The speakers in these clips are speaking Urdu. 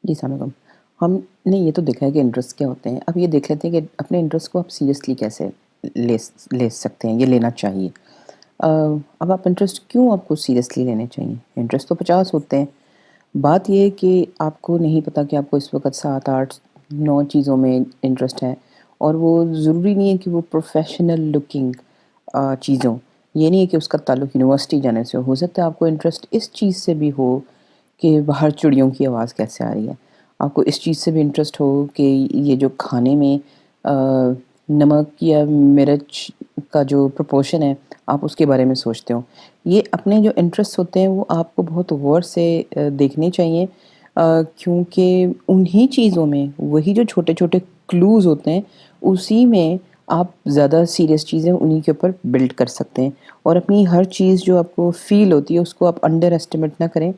جی، السلام علیکم۔ ہم نے یہ تو دیکھا ہے کہ انٹرسٹ کیا ہوتے ہیں، اب یہ دیکھ لیتے ہیں کہ اپنے انٹرسٹ کو آپ سیریسلی کیسے لے لے سکتے ہیں یا لینا چاہیے۔ اب آپ انٹرسٹ کیوں آپ کو سیریسلی لینے چاہیے؟ انٹرسٹ تو 50 ہوتے ہیں، بات یہ ہے کہ آپ کو نہیں پتہ کہ آپ کو اس وقت 7، 8، 9 چیزوں میں انٹرسٹ ہے، اور وہ ضروری نہیں ہے کہ وہ پروفیشنل لکنگ چیزوں، یہ نہیں ہے کہ اس کا تعلق یونیورسٹی جانے سے ہو سکتا ہے آپ کو انٹرسٹ اس چیز سے بھی ہو کہ باہر چڑیوں کی آواز کیسے آ رہی ہے، آپ کو اس چیز سے بھی انٹرسٹ ہو کہ یہ جو کھانے میں نمک یا مرچ کا جو پروپورشن ہے آپ اس کے بارے میں سوچتے ہو۔ یہ اپنے جو انٹرسٹ ہوتے ہیں وہ آپ کو بہت غور سے دیکھنے چاہیے، کیونکہ انہی چیزوں میں وہی جو چھوٹے چھوٹے کلوز ہوتے ہیں اسی میں آپ زیادہ سیریس چیزیں انہی کے اوپر بلڈ کر سکتے ہیں، اور اپنی ہر چیز جو آپ کو فیل ہوتی ہے اس کو آپ انڈر ایسٹیمیٹ نہ کریں،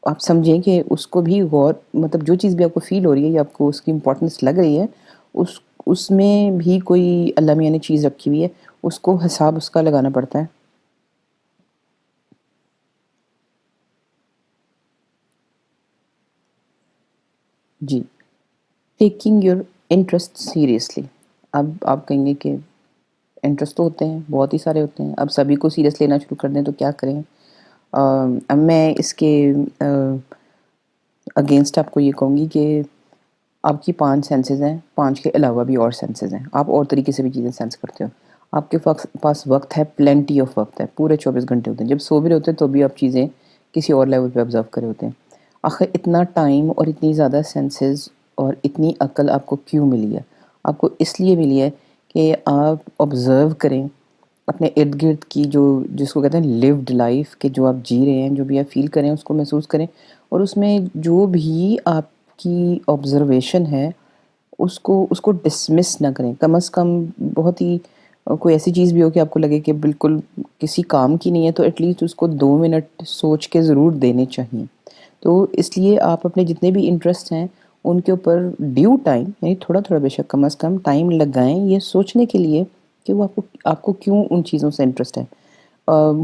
آپ سمجھیں کہ اس کو بھی غور، مطلب جو چیز بھی آپ کو فیل ہو رہی ہے یا آپ کو اس کی امپورٹنس لگ رہی ہے اس میں بھی کوئی اللہ میاں نے چیز رکھی ہوئی ہے، اس کو حساب اس کا لگانا پڑتا ہے۔ جی، ٹیکنگ یور انٹرسٹ سیریسلی، اب آپ کہیں گے کہ انٹرسٹ تو ہوتے ہیں، بہت ہی سارے ہوتے ہیں، اب سبھی کو سیریس لینا شروع کر دیں تو کیا کریں؟ اب میں اس کے اگینسٹ آپ کو یہ کہوں گی کہ آپ کی 5 سینسز ہیں، 5 کے علاوہ بھی اور سینسز ہیں، آپ اور طریقے سے بھی چیزیں سینس کرتے ہو، آپ کے پاس وقت ہے، پلینٹی آف وقت ہے، پورے 24 گھنٹے ہوتے ہیں، جب سو بھی رہے ہوتے ہیں تو بھی آپ چیزیں کسی اور لیول پہ آبزرو کرے ہوتے ہیں۔ آخر اتنا ٹائم اور اتنی زیادہ سینسز اور اتنی عقل آپ کو کیوں ملی ہے؟ آپ کو اس لیے ملی ہے کہ آپ آبزرو کریں اپنے ارد گرد کی جو، جس کو کہتے ہیں لیوڈ لائف، کہ جو آپ جی رہے ہیں، جو بھی آپ فیل کریں اس کو محسوس کریں، اور اس میں جو بھی آپ کی آبزرویشن ہے اس کو ڈسمس نہ کریں، کم از کم بہت ہی کوئی ایسی چیز بھی ہو کہ آپ کو لگے کہ بالکل کسی کام کی نہیں ہے تو ایٹ لیسٹ اس کو 2 منٹ سوچ کے ضرور دینے چاہیے۔ تو اس لیے آپ اپنے جتنے بھی انٹرسٹ ہیں ان کے اوپر ڈیو ٹائم، یعنی تھوڑا تھوڑا بے شک، کم از کم ٹائم لگائیں یہ سوچنے کے لیے کہ وہ آپ کو کیوں ان چیزوں سے انٹرسٹ ہے۔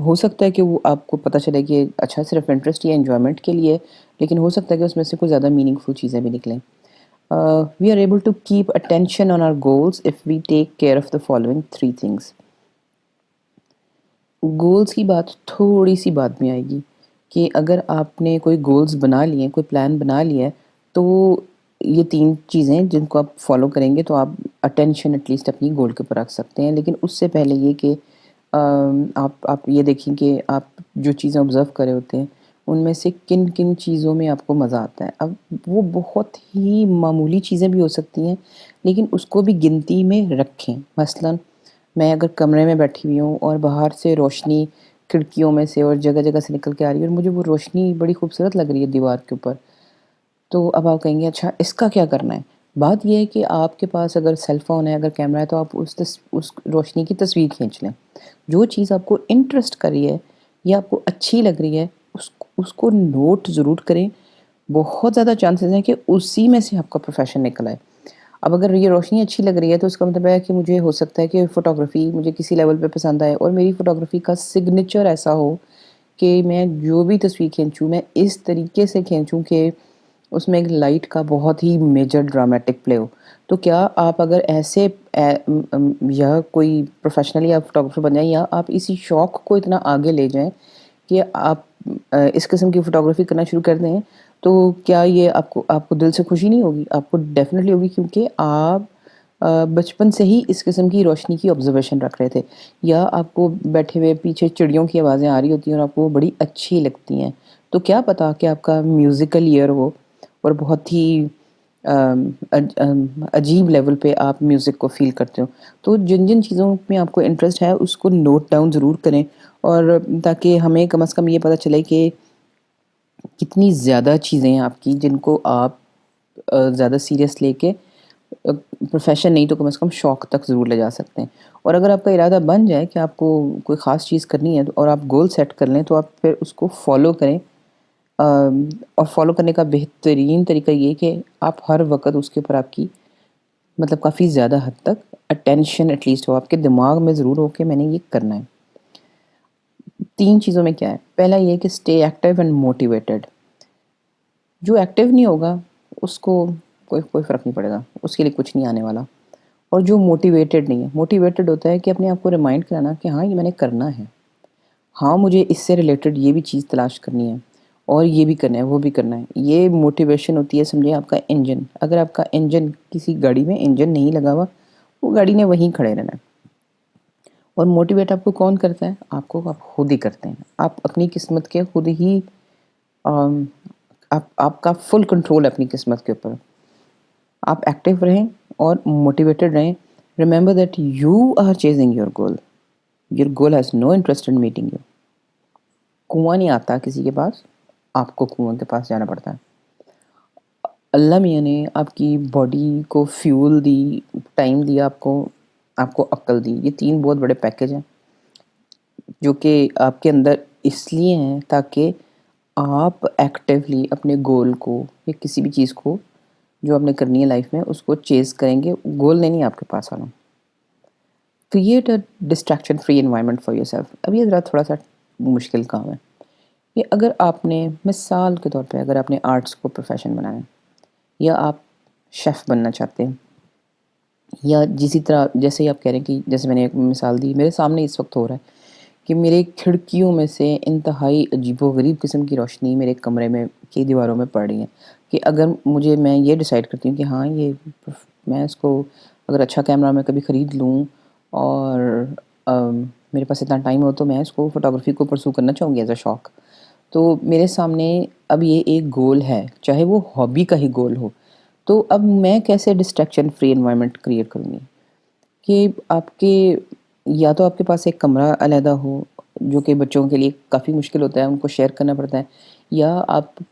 ہو سکتا ہے کہ وہ آپ کو پتہ چلے کہ اچھا صرف انٹرسٹ یا انجوائمنٹ کے لیے، لیکن ہو سکتا ہے کہ اس میں سے کوئی زیادہ میننگ فل چیزیں بھی نکلیں۔ We are able to keep attention on our goals if we take care of the following 3 things۔ Goals کی بات تھوڑی سی بعد میں آئے گی، کہ اگر آپ نے کوئی گولز بنا لیے ہیں، کوئی پلان بنا لیا ہے، تو یہ 3 چیزیں جن کو آپ فالو کریں گے تو آپ اٹینشن ایٹ لیسٹ اپنی گول کے اوپر رکھ سکتے ہیں، لیکن اس سے پہلے یہ کہ آپ یہ دیکھیں کہ آپ جو چیزیں آبزرو کر رہے ہوتے ہیں ان میں سے کن کن چیزوں میں آپ کو مزہ آتا ہے۔ اب وہ بہت ہی معمولی چیزیں بھی ہو سکتی ہیں، لیکن اس کو بھی گنتی میں رکھیں۔ مثلاً میں اگر کمرے میں بیٹھی ہوئی ہوں اور باہر سے روشنی کھڑکیوں میں سے اور جگہ جگہ سے نکل کے آ رہی ہے اور مجھے وہ روشنی بڑی خوبصورت لگ رہی ہے دیوار کے اوپر، تو اب آپ کہیں گے اچھا اس کا کیا کرنا ہے؟ بات یہ ہے کہ آپ کے پاس اگر سیل فون ہے، اگر کیمرہ ہے، تو آپ اس روشنی کی تصویر کھینچ لیں۔ جو چیز آپ کو انٹرسٹ کر رہی ہے یا آپ کو اچھی لگ رہی ہے اس کو نوٹ ضرور کریں، بہت زیادہ چانسز ہیں کہ اسی میں سے آپ کا پروفیشن نکل آئے۔ اب اگر یہ روشنی اچھی لگ رہی ہے تو اس کا مطلب ہے کہ مجھے ہو سکتا ہے کہ فوٹوگرافی مجھے کسی لیول پہ پسند آئے، اور میری فوٹوگرافی کا سگنیچر ایسا ہو کہ میں جو بھی تصویر کھینچوں میں اس طریقے سے کھینچوں کہ اس میں ایک لائٹ کا بہت ہی میجر ڈرامیٹک پلے ہو۔ تو کیا آپ اگر ایسے یا کوئی پروفیشنلی آپ فوٹوگرافر بن جائیں، یا آپ اسی شوق کو اتنا آگے لے جائیں کہ آپ اس قسم کی فوٹوگرافی کرنا شروع کر دیں، تو کیا یہ آپ کو دل سے خوشی نہیں ہوگی؟ آپ کو ڈیفینیٹلی ہوگی، کیونکہ آپ بچپن سے ہی اس قسم کی روشنی کی آبزرویشن رکھ رہے تھے، یا آپ کو بیٹھے ہوئے پیچھے چڑیوں کی آوازیں آ رہی ہوتی ہیں اور آپ کو وہ بڑی اچھی لگتی ہیں، تو کیا پتا کہ آپ کا میوزیکل ایئر ہو اور بہت ہی عجیب لیول پہ آپ میوزک کو فیل کرتے ہو۔ تو جن جن چیزوں میں آپ کو انٹرسٹ ہے اس کو نوٹ ڈاؤن ضرور کریں، اور تاکہ ہمیں کم از کم یہ پتہ چلے کہ کتنی زیادہ چیزیں ہیں آپ کی جن کو آپ زیادہ سیریس لے کے پروفیشن نہیں تو کم از کم شوق تک ضرور لے جا سکتے ہیں۔ اور اگر آپ کا ارادہ بن جائے کہ آپ کو کوئی خاص چیز کرنی ہے اور آپ گول سیٹ کر لیں، تو آپ پھر اس کو فالو کریں، اور فالو کرنے کا بہترین طریقہ یہ کہ آپ ہر وقت اس کے اوپر آپ کی، مطلب کافی زیادہ حد تک اٹینشن ایٹ لیسٹ ہو، آپ کے دماغ میں ضرور ہو کہ میں نے یہ کرنا ہے۔ 3 چیزوں میں کیا ہے؟ پہلا یہ کہ اسٹے ایکٹیو اینڈ موٹیویٹڈ۔ جو ایکٹیو نہیں ہوگا اس کو کوئی فرق نہیں پڑے گا، اس کے لیے کچھ نہیں آنے والا. اور جو موٹیویٹڈ نہیں ہے، موٹیویٹڈ ہوتا ہے کہ اپنے آپ کو ریمائنڈ کرانا کہ ہاں یہ میں نے کرنا ہے، ہاں مجھے اس سے ریلیٹڈ یہ بھی چیز تلاش کرنی ہے اور یہ بھی کرنا ہے وہ بھی کرنا ہے. یہ موٹیویشن ہوتی ہے سمجھے آپ کا انجن. اگر آپ کا انجن کسی گاڑی میں انجن نہیں لگا ہوا، وہ گاڑی نے وہیں کھڑے رہنا ہے. اور موٹیویٹ آپ کو کون کرتا ہے؟ آپ خود ہی کرتے ہیں. آپ اپنی قسمت کے خود ہی آم، آپ کا فل کنٹرول ہے اپنی قسمت کے اوپر. آپ ایکٹیو رہیں اور موٹیویٹڈ رہیں. Remember that you are chasing your goal. Your goal has no interest in meeting you. کنواں نہیں آتا کسی کے پاس، آپ کو کنویں کے پاس جانا پڑتا ہے. اللہ میاں نے آپ کی باڈی کو فیول دی، ٹائم دیا آپ کو عقل دی. یہ تین بہت بڑے پیکج ہیں جو کہ آپ کے اندر اس لیے ہیں تاکہ آپ ایکٹیولی اپنے گول کو یا کسی بھی چیز کو جو آپ نے کرنی ہے لائف میں اس کو چیز کریں گے. گول نہیں آپ کے پاس آنا. Create a distraction free environment for your self. اب یہ ذرا تھوڑا سا مشکل کام ہے کہ اگر آپ نے مثال کے طور پہ اگر آپ نے آرٹس کو پروفیشن بنایا یا آپ شیف بننا چاہتے ہیں یا جسی طرح جیسے ہی آپ کہہ رہے ہیں کہ جیسے میں نے ایک مثال دی میرے سامنے اس وقت ہو رہا ہے کہ میرے کھڑکیوں میں سے انتہائی عجیب و غریب قسم کی روشنی میرے کمرے میں کی دیواروں میں پڑ رہی ہے کہ اگر میں یہ ڈیسائیڈ کرتی ہوں کہ ہاں یہ میں اس کو اگر اچھا کیمرہ میں کبھی خرید لوں اور میرے پاس اتنا ٹائم ہو تو میں اس کو فوٹوگرافی کو پرسو کرنا چاہوں گی ایز اے شوق. تو میرے سامنے اب یہ ایک گول ہے، چاہے وہ ہابی کا ہی گول ہو. تو اب میں کیسے ڈسٹریکشن فری انوائرمنٹ کریٹ کروں گی کہ آپ کے یا تو آپ کے پاس ایک کمرہ علیحدہ ہو جو کہ بچوں کے لیے کافی مشکل ہوتا ہے، ان کو شیئر کرنا پڑتا ہے، یا آپ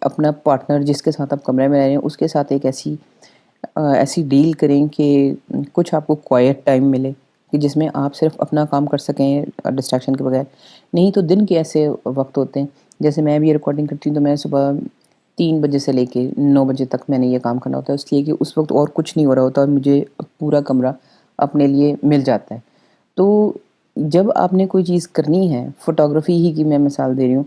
اپنا پارٹنر جس کے ساتھ آپ کمرے میں رہ رہے ہیں اس کے ساتھ ایک ایسی ڈیل کریں کہ کچھ آپ کو کوائٹ ٹائم ملے کہ جس میں آپ صرف اپنا کام کر سکیں ڈسٹریکشن کے بغیر. نہیں تو دن کے ایسے وقت ہوتے ہیں جیسے میں بھی ریکارڈنگ کرتی ہوں تو میں صبح 3 بجے سے لے کے 9 بجے تک میں نے یہ کام کرنا ہوتا ہے، اس لیے کہ اس وقت اور کچھ نہیں ہو رہا ہوتا اور مجھے پورا کمرہ اپنے لیے مل جاتا ہے. تو جب آپ نے کوئی چیز کرنی ہے، فوٹوگرافی ہی کی میں مثال دے رہی ہوں،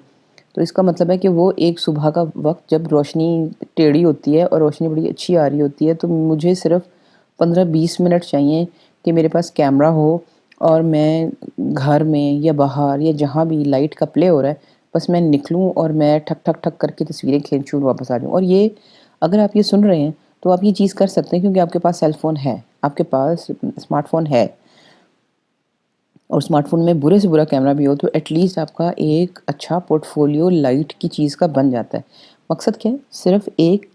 تو اس کا مطلب ہے کہ وہ ایک صبح کا وقت جب روشنی ٹیڑھی ہوتی ہے اور روشنی بڑی اچھی آ رہی ہوتی ہے تو مجھے صرف 15-20 منٹ چاہیے کہ میرے پاس کیمرہ ہو اور میں گھر میں یا باہر یا جہاں بھی لائٹ کا پلے ہو رہا ہے بس میں نکلوں اور میں ٹھک ٹھک ٹھک کر کے تصویریں کھینچوں اور واپس آ جاؤں. اور یہ اگر آپ یہ سن رہے ہیں تو آپ یہ چیز کر سکتے ہیں کیونکہ آپ کے پاس سیل فون ہے، آپ کے پاس اسمارٹ فون ہے. اور اسمارٹ فون میں برے سے برا کیمرہ بھی ہو تو ایٹ لیسٹ آپ کا ایک اچھا پورٹ فولیو لائٹ کی چیز کا بن جاتا ہے. مقصد کیا ہے؟ صرف ایک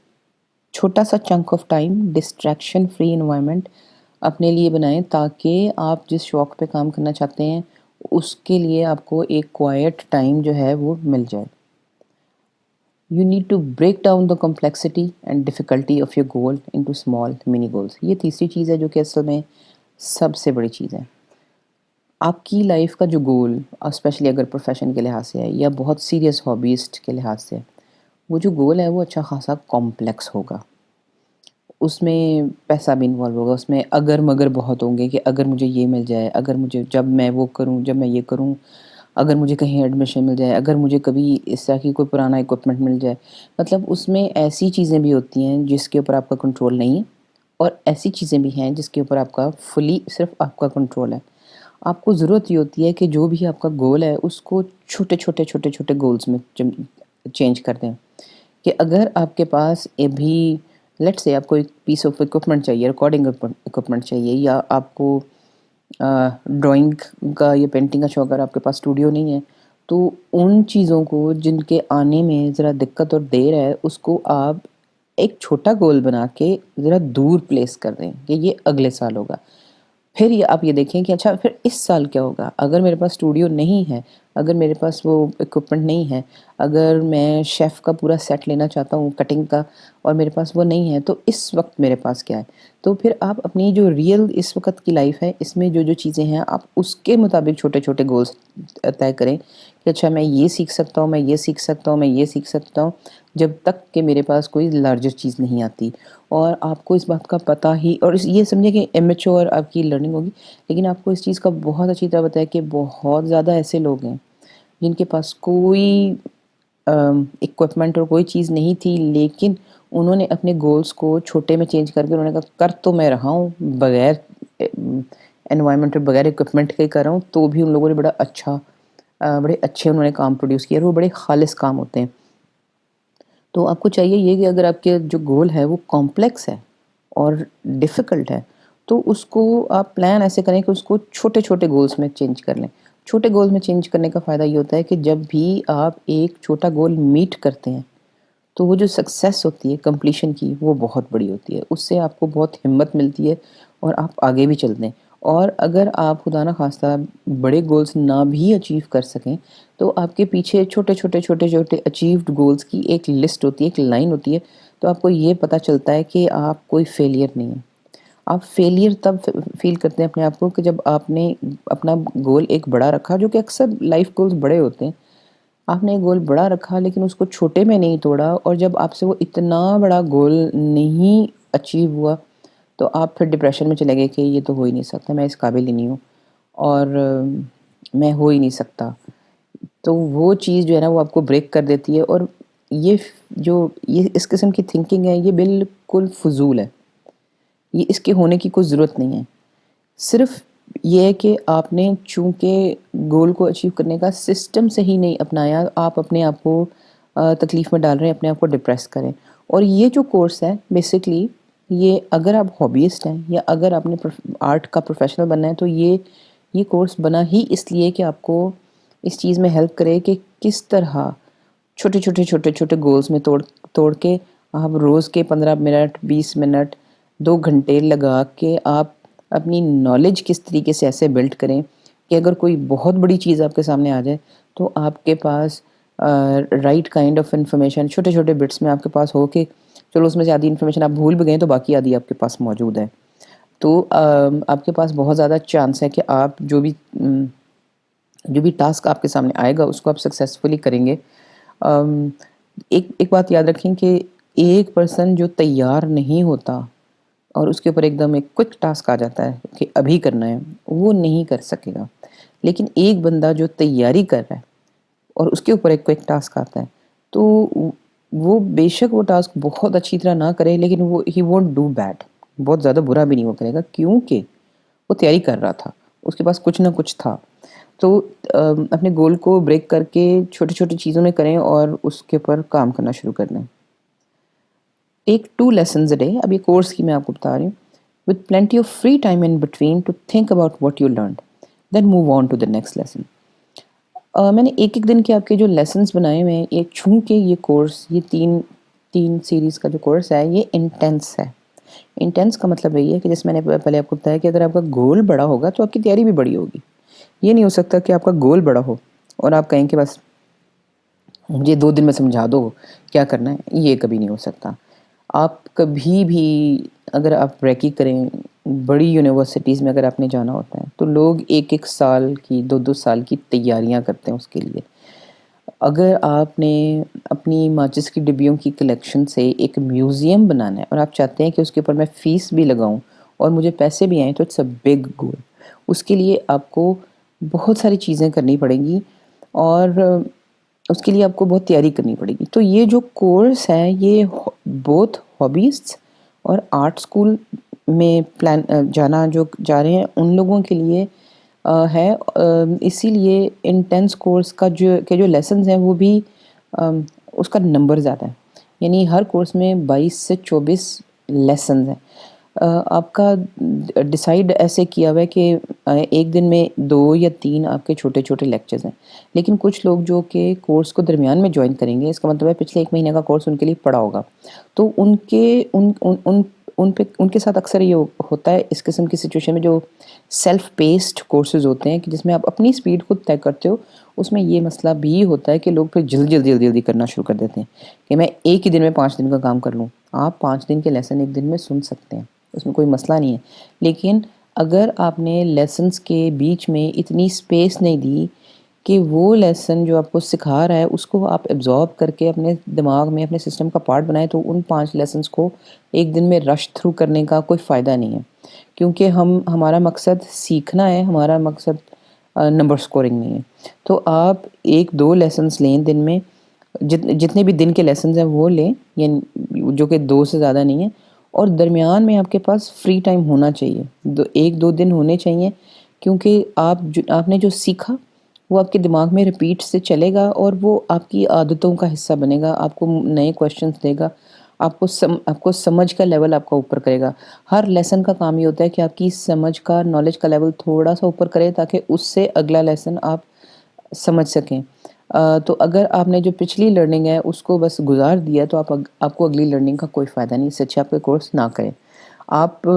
چھوٹا سا chunk of time distraction free environment اپنے لیے بنائیں تاکہ آپ جس شوق پہ کام کرنا چاہتے ہیں اس کے لیے آپ کو ایک کوائٹ ٹائم جو ہے وہ مل جائے. You need to break down the complexity and difficulty of your goal into small mini goals. یہ تیسری چیز ہے جو کہ اصل میں سب سے بڑی چیز ہے. آپ کی لائف کا جو گول اسپیشلی اگر پروفیشن کے لحاظ سے ہے یا بہت سیریس ہابیسٹ کے لحاظ سے وہ جو گول ہے وہ اچھا خاصا کمپلیکس ہوگا. اس میں پیسہ بھی انوالو ہوگا، اس میں اگر مگر بہت ہوں گے کہ اگر مجھے یہ مل جائے، اگر مجھے جب میں وہ کروں، جب میں یہ کروں، اگر مجھے کہیں ایڈمیشن مل جائے، اگر مجھے کبھی اس طرح کی کوئی پرانا اکوپمنٹ مل جائے. مطلب اس میں ایسی چیزیں بھی ہوتی ہیں جس کے اوپر آپ کا کنٹرول نہیں ہے اور ایسی چیزیں بھی ہیں جس کے اوپر آپ کا فلی صرف آپ کا کنٹرول ہے. آپ کو ضرورت یہ ہوتی ہے کہ جو بھی آپ کا گول ہے اس کو چھوٹے چھوٹے چھوٹے چھوٹے گولز میں چینج کر دیں. کہ اگر آپ کے پاس ابھی لیٹ سے آپ کو ایک پیس آف اکوپمنٹ چاہیے، ریکارڈنگ اکوپمنٹ چاہیے، یا آپ کو ڈرائنگ کا یا پینٹنگ کا شوق اگر آپ کے پاس اسٹوڈیو نہیں ہے تو ان چیزوں کو جن کے آنے میں ذرا دقت اور دیر ہے اس کو آپ ایک چھوٹا گول بنا کے ذرا دور پلیس کر دیں کہ یہ اگلے سال ہوگا. پھر یہ آپ یہ دیکھیں کہ اچھا پھر اس سال کیا ہوگا. اگر میرے پاس اسٹوڈیو نہیں ہے، اگر میرے پاس وہ اکوپمنٹ نہیں ہے، اگر میں شیف کا پورا سیٹ لینا چاہتا ہوں کٹنگ کا اور میرے پاس وہ نہیں ہے تو اس وقت میرے پاس کیا ہے. تو پھر آپ اپنی جو ریئل اس وقت کی لائف ہے اس میں جو جو چیزیں ہیں آپ اس کے مطابق چھوٹے چھوٹے گولز طے کریں کہ اچھا میں یہ سیکھ سکتا ہوں، میں یہ سیکھ سکتا ہوں، میں یہ سیکھ سکتا ہوں، جب تک کہ میرے پاس کوئی لارجر چیز نہیں آتی. اور آپ کو اس بات کا پتہ ہی اور یہ سمجھیں کہ امیچور آپ کی لرننگ ہوگی، لیکن آپ کو اس چیز کا بہت اچھی طرح پتہ ہے کہ بہت زیادہ ایسے لوگ ہیں جن کے پاس کوئی اکوپمنٹ اور کوئی چیز نہیں تھی لیکن انہوں نے اپنے گولز کو چھوٹے میں چینج کر کے انہوں نے کہا کر تو میں رہا ہوں بغیر انوائرمنٹ بغیر اکوپمنٹ کے کر رہا ہوں، تو بھی ان لوگوں نے بڑے اچھے انہوں نے کام پروڈیوس کیا اور وہ بڑے خالص کام ہوتے ہیں۔ تو آپ کو چاہیے یہ کہ اگر آپ کے جو گول ہے وہ کمپلیکس ہے اور ڈیفیکلٹ ہے تو اس کو آپ پلان ایسے کریں کہ اس کو چھوٹے چھوٹے گولز میں چینج کر لیں۔ چھوٹے گول میں چینج کرنے کا فائدہ یہ ہوتا ہے کہ جب بھی آپ ایک چھوٹا گول میٹ کرتے ہیں تو وہ جو سکسیس ہوتی ہے کمپلیشن کی وہ بہت بڑی ہوتی ہے، اس سے آپ کو بہت ہمت ملتی ہے اور آپ آگے بھی چلتے ہیں۔ اور اگر آپ خدا نہ خواستہ بڑے گولز نہ بھی اچیو کر سکیں تو آپ کے پیچھے چھوٹے چھوٹے چھوٹے چھوٹے اچیوڈ گولز کی ایک لسٹ ہوتی ہے، ایک لائن ہوتی ہے، تو آپ کو یہ پتہ چلتا ہے کہ آپ کوئی فیلئر نہیں ہے۔ آپ فیلئر تب فیل کرتے ہیں اپنے آپ کو کہ جب آپ نے اپنا گول ایک بڑا رکھا، جو کہ اکثر لائف گولز بڑے ہوتے ہیں، آپ نے ایک گول بڑا رکھا لیکن اس کو چھوٹے میں نہیں توڑا، اور جب آپ سے وہ اتنا بڑا گول نہیں اچیو ہوا تو آپ پھر ڈپریشن میں چلے گئے کہ یہ تو ہو ہی نہیں سکتا، میں اس قابل ہی نہیں ہوں اور میں ہو ہی نہیں سکتا۔ تو وہ چیز جو ہے نا وہ آپ کو بریک کر دیتی ہے، اور یہ یہ اس قسم کی تھنکنگ ہے یہ بالکل فضول ہے، یہ اس کے ہونے کی کوئی ضرورت نہیں ہے۔ صرف یہ ہے کہ آپ نے چونکہ گول کو اچیو کرنے کا سسٹم صحیح نہیں اپنایا، آپ اپنے آپ کو تکلیف میں ڈال رہے ہیں، اپنے آپ کو ڈپریس کریں۔ اور یہ جو کورس ہے بیسکلی یہ اگر آپ ہابیسٹ ہیں یا اگر آپ نے آرٹ کا پروفیشنل بننا ہے تو یہ کورس بنا ہی اس لیے کہ آپ کو اس چیز میں ہیلپ کرے کہ کس طرح چھوٹے چھوٹے چھوٹے چھوٹے گولز میں توڑ کے آپ روز کے 15 منٹ 20 منٹ 2 گھنٹے لگا کے آپ اپنی نالج کس طریقے سے ایسے بلڈ کریں کہ اگر کوئی بہت بڑی چیز آپ کے سامنے آ جائے تو آپ کے پاس رائٹ کائنڈ آف انفارمیشن چھوٹے چھوٹے بٹس میں آپ کے پاس ہو کہ چلو اس میں سے آدھی انفارمیشن آپ بھول بھی گئے تو باقی آدھی آپ کے پاس موجود ہے۔ تو آپ کے پاس بہت زیادہ چانس ہے کہ آپ جو بھی ٹاسک آپ کے سامنے آئے گا اس کو آپ سکسیزفلی کریں گے۔ ایک بات یاد رکھیں کہ ایک پرسن جو تیار نہیں ہوتا اور اس کے اوپر ایک دم ایک کوئک ٹاسک آ جاتا ہے کہ ابھی کرنا ہے، وہ نہیں کر سکے گا۔ لیکن ایک بندہ جو تیاری کر رہا ہے اور اس کے اوپر ایک کوئک ٹاسک آتا ہے تو وہ بے شک وہ ٹاسک بہت اچھی طرح نہ کرے لیکن وہ ہی وونٹ ڈو بیڈ، بہت زیادہ برا بھی نہیں وہ کرے گا کیونکہ وہ تیاری کر رہا تھا، اس کے پاس کچھ نہ کچھ تھا۔ تو اپنے گول کو بریک کر کے چھوٹی چھوٹی چیزوں میں کریں اور اس کے اوپر کام کرنا شروع کر دیں۔ ٹیک 2 lessons a day، اب یہ کورس کی میں آپ کو بتا رہی ہوں۔ with plenty of free time in between to think about what you learned then move on to the next lesson۔ میں نے ایک دن کے آپ کے جو لیسنز بنائے ہوئے ہیں، ایک چونکہ یہ کورس یہ تین سیریز کا جو کورس ہے یہ انٹینس ہے۔ انٹینس کا مطلب یہی ہے کہ جیسے میں نے پہلے آپ کو بتایا کہ اگر آپ کا گول بڑا ہوگا تو آپ کی تیاری بھی بڑی ہوگی۔ یہ نہیں ہو سکتا کہ آپ کا گول بڑا ہو اور آپ کہیں کہ بس مجھے 2 دن میں سمجھا دو کیا کرنا ہے، یہ کبھی نہیں ہو سکتا۔ آپ کبھی بھی اگر آپ ریکی کریں بڑی یونیورسٹیز میں اگر آپ نے جانا ہوتا ہے تو لوگ 1 سال کی 2 سال کی تیاریاں کرتے ہیں اس کے لیے۔ اگر آپ نے اپنی ماچس کی ڈبیوں کی کلیکشن سے ایک میوزیم بنانا ہے اور آپ چاہتے ہیں کہ اس کے اوپر میں فیس بھی لگاؤں اور مجھے پیسے بھی آئیں تو اٹس اے بگ گول۔ اس کے لیے آپ کو بہت ساری چیزیں کرنی پڑیں گی اور اس کے لیے آپ کو بہت تیاری کرنی پڑے گی۔ تو یہ جو کورس ہے یہ بوتھ ہابیسٹ اور آرٹ اسکول میں جا رہے ہیں ان لوگوں کے لیے ہے۔ اسی لیے انٹینس کورس کا جو لیسنز ہیں وہ بھی اس کا نمبر زیادہ ہے، یعنی ہر کورس میں 22 سے 24 لیسنز ہیں۔ آپ کا ڈیسائیڈ ایسے کیا ہوا ہے کہ ایک دن میں 2 یا 3 آپ کے چھوٹے چھوٹے لیکچرز ہیں، لیکن کچھ لوگ جو کہ کورس کو درمیان میں جوائن کریں گے، اس کا مطلب ہے پچھلے 1 مہینے کا کورس ان کے لیے پڑا ہوگا، تو ان کے ساتھ اکثر یہ ہوتا ہے اس قسم کی سچویشن میں جو سیلف پیسڈ کورسز ہوتے ہیں کہ جس میں آپ اپنی سپیڈ خود طے کرتے ہو، اس میں یہ مسئلہ بھی ہوتا ہے کہ لوگ پھر جلدی کرنا شروع کر دیتے ہیں کہ میں ایک ہی دن میں 5 دن کا کام کر لوں۔ آپ 5 دن کے لیسن ایک دن میں سن سکتے ہیں، اس میں کوئی مسئلہ نہیں ہے، لیکن اگر آپ نے لیسنز کے بیچ میں اتنی سپیس نہیں دی کہ وہ لیسن جو آپ کو سکھا رہا ہے اس کو آپ ایبزارب کر کے اپنے دماغ میں اپنے سسٹم کا پارٹ بنائیں، تو ان 5 لیسنز کو ایک دن میں رش تھرو کرنے کا کوئی فائدہ نہیں ہے، کیونکہ ہمارا مقصد سیکھنا ہے، ہمارا مقصد نمبر سکورنگ نہیں ہے۔ تو آپ 1-2 لیسنز لیں دن میں، جتنے بھی دن کے لیسنز ہیں وہ لیں، یعنی جو کہ 2 سے زیادہ نہیں ہیں، اور درمیان میں آپ کے پاس فری ٹائم ہونا چاہیے، 1-2 دن ہونے چاہیے، کیونکہ آپ نے جو سیکھا وہ آپ کے دماغ میں ریپیٹ سے چلے گا اور وہ آپ کی عادتوں کا حصہ بنے گا، آپ کو نئے کویشچنز دے گا، آپ کو سمجھ کا لیول آپ کا اوپر کرے گا۔ ہر لیسن کا کام یہ ہوتا ہے کہ آپ کی سمجھ کا، نالج کا لیول تھوڑا سا اوپر کرے تاکہ اس سے اگلا لیسن آپ سمجھ سکیں۔ تو اگر آپ نے جو پچھلی لرننگ ہے اس کو بس گزار دیا تو آپ کو اگلی لرننگ کا کوئی فائدہ نہیں، اس سے اچھا آپ کوئی کورس نہ کریں۔ آپ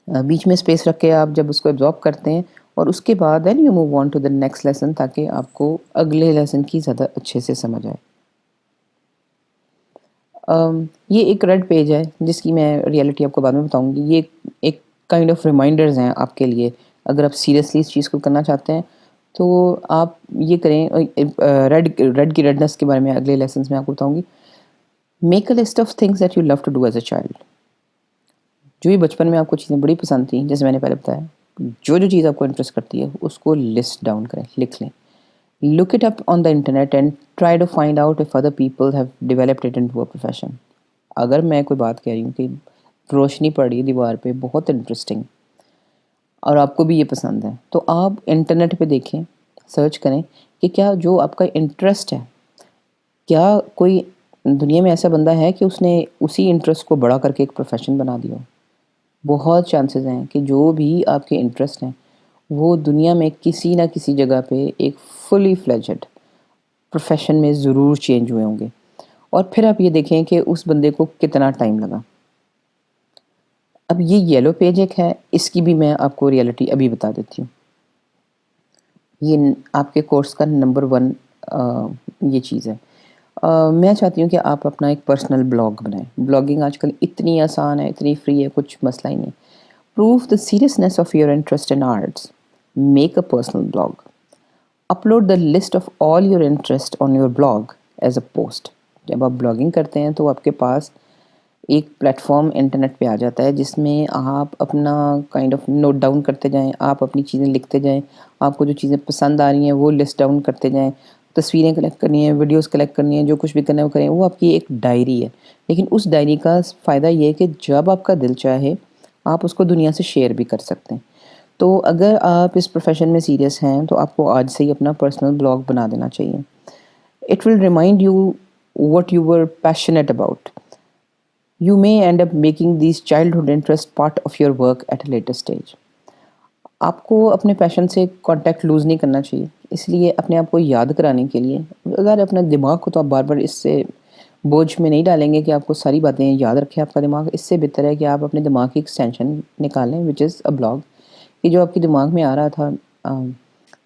بیچ میں اسپیس رکھ کے آپ جب اس کو ایبزارب کرتے ہیں اور اس کے بعد then you move on to the next lesson, تاکہ آپ کو اگلے لیسن کی زیادہ اچھے سے سمجھ آئے۔ یہ ایک ریڈ پیج ہے جس کی میں ریئلٹی آپ کو بعد میں بتاؤں گی۔ یہ ایک کائنڈ آف ریمائنڈرز ہیں آپ کے لیے، اگر آپ سیریسلی اس چیز کو کرنا چاہتے ہیں تو آپ یہ کریں۔ ریڈ کی ریڈنس کے بارے میں اگلے لیسنز میں آپ کو بتاؤں گی۔ Make a list of things that you love to do as a child. جو بھی بچپن میں آپ کو چیزیں بڑی پسند تھیں، جیسے میں نے پہلے بتایا، جو چیز آپ کو انٹرسٹ کرتی ہے اس کو لسٹ ڈاؤن کریں، لکھ لیں۔ Look it up on the internet and try to find out if other people have developed it into a profession۔ اگر میں کوئی بات کہہ رہی ہوں کہ روشنی پڑ رہی ہے دیوار پہ بہت انٹرسٹنگ اور آپ کو بھی یہ پسند ہے، تو آپ انٹرنیٹ پہ دیکھیں، سرچ کریں کہ کیا جو آپ کا انٹرسٹ ہے، کیا کوئی دنیا میں ایسا بندہ ہے کہ اس نے اسی انٹرسٹ کو بڑا کر کے ایک پروفیشن بنا دیا ہو۔ بہت چانسز ہیں کہ جو بھی آپ کے انٹرسٹ ہیں وہ دنیا میں کسی نہ کسی جگہ پہ ایک فلی فلیجڈ پروفیشن میں ضرور چینج ہوئے ہوں گے، اور پھر آپ یہ دیکھیں کہ اس بندے کو کتنا ٹائم لگا۔ اب یہ یلو پیج ایک ہے، اس کی بھی میں آپ کو ریئلٹی ابھی بتا دیتی ہوں۔ یہ آپ کے کورس کا نمبر 1 یہ چیز ہے۔ میں چاہتی ہوں کہ آپ اپنا ایک پرسنل بلاگ بنائیں۔ بلاگنگ آج کل اتنی آسان ہے، اتنی فری ہے، کچھ مسئلہ ہی نہیں۔ Prove the seriousness of your interest in arts, make a personal blog, upload the list of all your interest on your blog as a post. جب آپ بلاگنگ کرتے ہیں تو آپ کے پاس ایک پلیٹ فارم انٹرنیٹ پہ آ جاتا ہے جس میں آپ اپنا کائنڈ آف نوٹ ڈاؤن کرتے جائیں، آپ اپنی چیزیں لکھتے جائیں، آپ کو جو چیزیں پسند آ رہی ہیں وہ لسٹ ڈاؤن کرتے جائیں، تصویریں کلیکٹ کرنی ہیں، ویڈیوز کلیکٹ کرنی ہیں، جو کچھ بھی کرنا ہے وہ کریں۔ وہ آپ کی ایک ڈائری ہے، لیکن اس ڈائری کا فائدہ یہ ہے کہ جب آپ کا دل چاہے آپ اس کو دنیا سے شیئر بھی کر سکتے ہیں۔ تو اگر آپ اس پروفیشن میں سیریس ہیں تو آپ کو آج سے ہی اپنا پرسنل بلاگ بنا دینا چاہیے۔ It will remind you what you were passionate about۔ You may end up making these childhood interests part of your work at a later stage۔ آپ کو اپنے پیشن سے کانٹیکٹ لوز نہیں کرنا چاہیے، اس لیے اپنے آپ کو یاد کرانے کے لیے، اگر اپنے دماغ کو تو آپ بار بار اس سے بوجھ میں نہیں ڈالیں گے کہ آپ کو ساری باتیں یاد رکھے آپ کا دماغ، اس سے بہتر ہے کہ آپ اپنے دماغ کی ایکسٹینشن نکالیں وچ از اے بلاگ۔ کہ جو آپ کے دماغ میں آ رہا تھا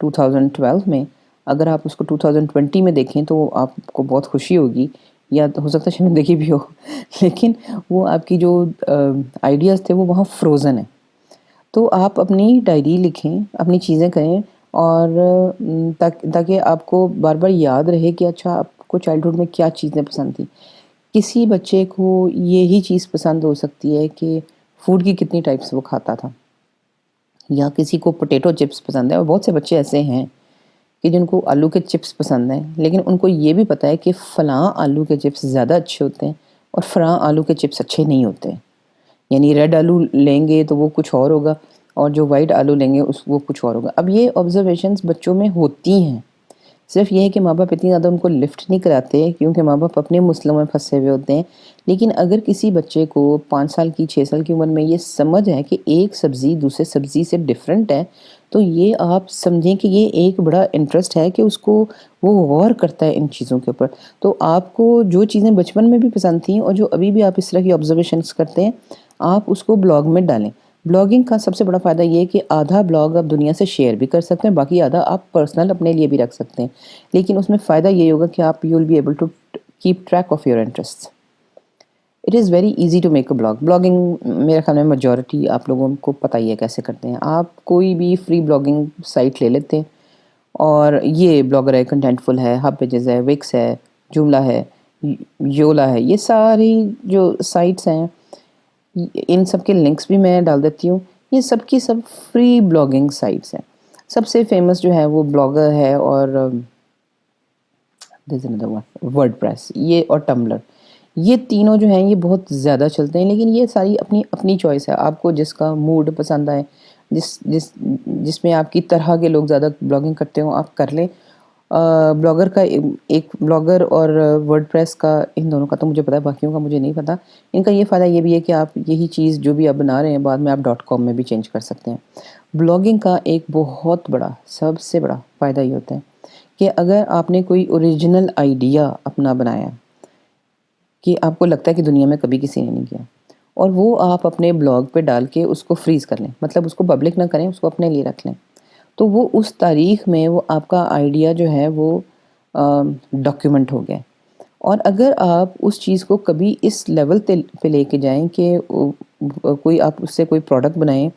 2012 میں، اگر آپ اس کو 2020 میں دیکھیں تو آپ کو بہت خوشی ہوگی، یا ہو سکتا ہے شرمندگی بھی ہو، لیکن وہ آپ کی جو آئیڈیاز تھے وہ وہاں فروزن ہیں۔ تو آپ اپنی ڈائری لکھیں، اپنی چیزیں کریں، اور تاکہ آپ کو بار بار یاد رہے کہ اچھا آپ کو چائلڈہڈ میں کیا چیزیں پسند تھیں۔ کسی بچے کو یہی چیز پسند ہو سکتی ہے کہ فوڈ کی کتنی ٹائپس وہ کھاتا تھا، یا کسی کو پوٹیٹو چپس پسند ہے، اور بہت سے بچے ایسے ہیں کہ جن کو آلو کے چپس پسند ہیں، لیکن ان کو یہ بھی پتہ ہے کہ فلاں آلو کے چپس زیادہ اچھے ہوتے ہیں اور فلاں آلو کے چپس اچھے نہیں ہوتے۔ یعنی ریڈ آلو لیں گے تو وہ کچھ اور ہوگا، اور جو وائٹ آلو لیں گے وہ کچھ اور ہوگا۔ اب یہ آبزرویشنز بچوں میں ہوتی ہیں، صرف یہ ہے کہ ماں باپ اتنی زیادہ ان کو لفٹ نہیں کراتے کیونکہ ماں باپ اپنے مسئلوں میں پھنسے ہوئے ہوتے ہیں۔ لیکن اگر کسی بچے کو 5 سال کی 6 سال کی عمر میں یہ سمجھ ہے کہ ایک سبزی دوسرے سبزی سے ڈیفرنٹ ہے، تو یہ آپ سمجھیں کہ یہ ایک بڑا انٹرسٹ ہے کہ اس کو وہ غور کرتا ہے ان چیزوں کے اوپر۔ تو آپ کو جو چیزیں بچپن میں بھی پسند تھیں اور جو ابھی بھی آپ اس طرح کی آبزرویشنس کرتے ہیں، آپ اس کو بلاگ میں ڈالیں۔ بلاگنگ کا سب سے بڑا فائدہ یہ ہے کہ آدھا بلاگ آپ دنیا سے شیئر بھی کر سکتے ہیں، باقی آدھا آپ پرسنل اپنے لیے بھی رکھ سکتے ہیں، لیکن اس میں فائدہ یہ ہوگا کہ آپ you will be able to keep track of your interest. It is very easy to make a blog. Blogging میرے خیال میں میجورٹی آپ لوگوں کو پتہ ہی ہے کیسے کرتے ہیں۔ آپ کوئی بھی فری بلاگنگ سائٹ لے لیتے ہیں، اور یہ بلاگر ہے، کنٹینٹ فل ہے، ہب پیجز ہے، وکس ہے، جملہ ہے، یولا ہے، یہ ساری جو سائٹس ہیں ان سب کے لنکس بھی میں ڈال دیتی ہوں۔ یہ سب کی سب فری بلاگنگ سائٹس ہیں۔ سب سے فیمس جو ہے وہ بلاگر ہے اور دیر از اندر ون ورڈ پریس، یہ اور ٹمبلر، یہ تینوں جو ہیں یہ بہت زیادہ چلتے ہیں، لیکن یہ ساری اپنی اپنی چوائس ہے، آپ کو جس کا موڈ پسند آئے، جس میں آپ کی طرح کے لوگ زیادہ بلاگنگ کرتے ہوں آپ کر لیں۔ بلاگر کا ایک بلاگر اور ورڈ پریس کا، ان دونوں کا تو مجھے پتا ہے، باقیوں کا مجھے نہیں پتا۔ ان کا یہ فائدہ یہ بھی ہے کہ آپ یہی چیز جو بھی آپ بنا رہے ہیں بعد میں آپ .com میں بھی چینج کر سکتے ہیں۔ بلاگنگ کا ایک بہت بڑا، سب سے بڑا فائدہ یہ ہوتا ہے کہ اگر آپ نے کوئی اوریجنل آئیڈیا اپنا بنایا کہ آپ کو لگتا ہے کہ دنیا میں کبھی کسی نے نہیں کیا، اور وہ آپ اپنے بلاگ پہ ڈال کے اس کو فریز کر لیں، مطلب اس کو پبلک نہ کریں، اس کو اپنے لیے رکھ لیں، تو وہ اس تاریخ میں وہ آپ کا آئیڈیا جو ہے وہ ڈاکیومنٹ ہو گیا۔ اور اگر آپ اس چیز کو کبھی اس لیول پہ لے کے جائیں کہ کوئی آپ اس سے کوئی پروڈکٹ بنائیں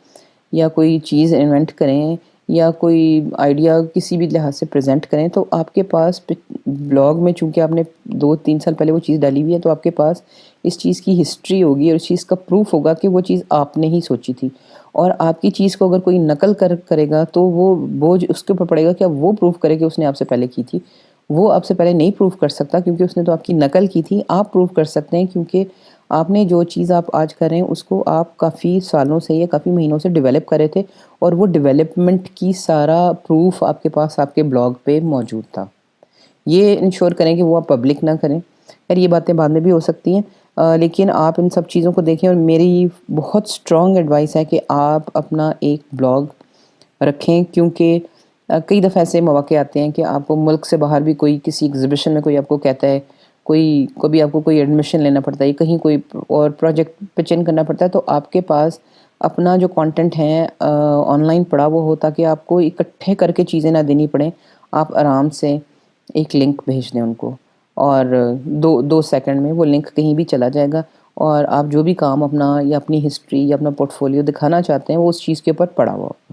یا کوئی چیز انوینٹ کریں یا کوئی آئیڈیا کسی بھی لحاظ سے پریزنٹ کریں، تو آپ کے پاس بلاگ میں، چونکہ آپ نے 2-3 سال پہلے وہ چیز ڈالی ہوئی ہے، تو آپ کے پاس اس چیز کی ہسٹری ہوگی اور اس چیز کا پروف ہوگا کہ وہ چیز آپ نے ہی سوچی تھی۔ اور آپ کی چیز کو اگر کوئی نقل کرے گا تو وہ بوجھ اس کے اوپر پڑے گا کہ اب وہ پروف کرے کہ اس نے آپ سے پہلے کی تھی۔ وہ آپ سے پہلے نہیں پروف کر سکتا کیونکہ اس نے تو آپ کی نقل کی تھی۔ آپ پروف کر سکتے ہیں کیونکہ آپ نے جو چیز آپ آج کر رہے ہیں اس کو آپ کافی سالوں سے یا کافی مہینوں سے ڈیولپ کرے تھے، اور وہ ڈیولپمنٹ کی سارا پروف آپ کے پاس آپ کے بلاگ پہ موجود تھا۔ یہ انشور کریں کہ وہ آپ پبلک نہ کریں۔ خیر یہ باتیں بعد میں بھی ہو سکتی ہیں، لیکن آپ ان سب چیزوں کو دیکھیں، اور میری بہت اسٹرانگ ایڈوائس ہے کہ آپ اپنا ایک بلاگ رکھیں، کیونکہ کئی دفعہ ایسے مواقع آتے ہیں کہ آپ کو ملک سے باہر بھی کوئی کسی ایگزیبیشن میں کوئی آپ کو کہتا ہے، کبھی آپ کو کوئی ایڈمیشن لینا پڑتا ہے، کہیں کوئی اور پروجیکٹ پچن کرنا پڑتا ہے، تو آپ کے پاس اپنا جو کانٹینٹ ہے آن لائن پڑا وہ ہو، تاکہ آپ کو اکٹھے کر کے چیزیں نہ دینی پڑیں۔ آپ آرام سے ایک لنک بھیج دیں ان کو، اور دو سیکنڈ میں وہ لنک کہیں بھی چلا جائے گا، اور آپ جو بھی کام اپنا یا اپنی ہسٹری یا اپنا پورٹ فولیو دکھانا چاہتے ہیں وہ اس چیز کے اوپر پڑا ہوا۔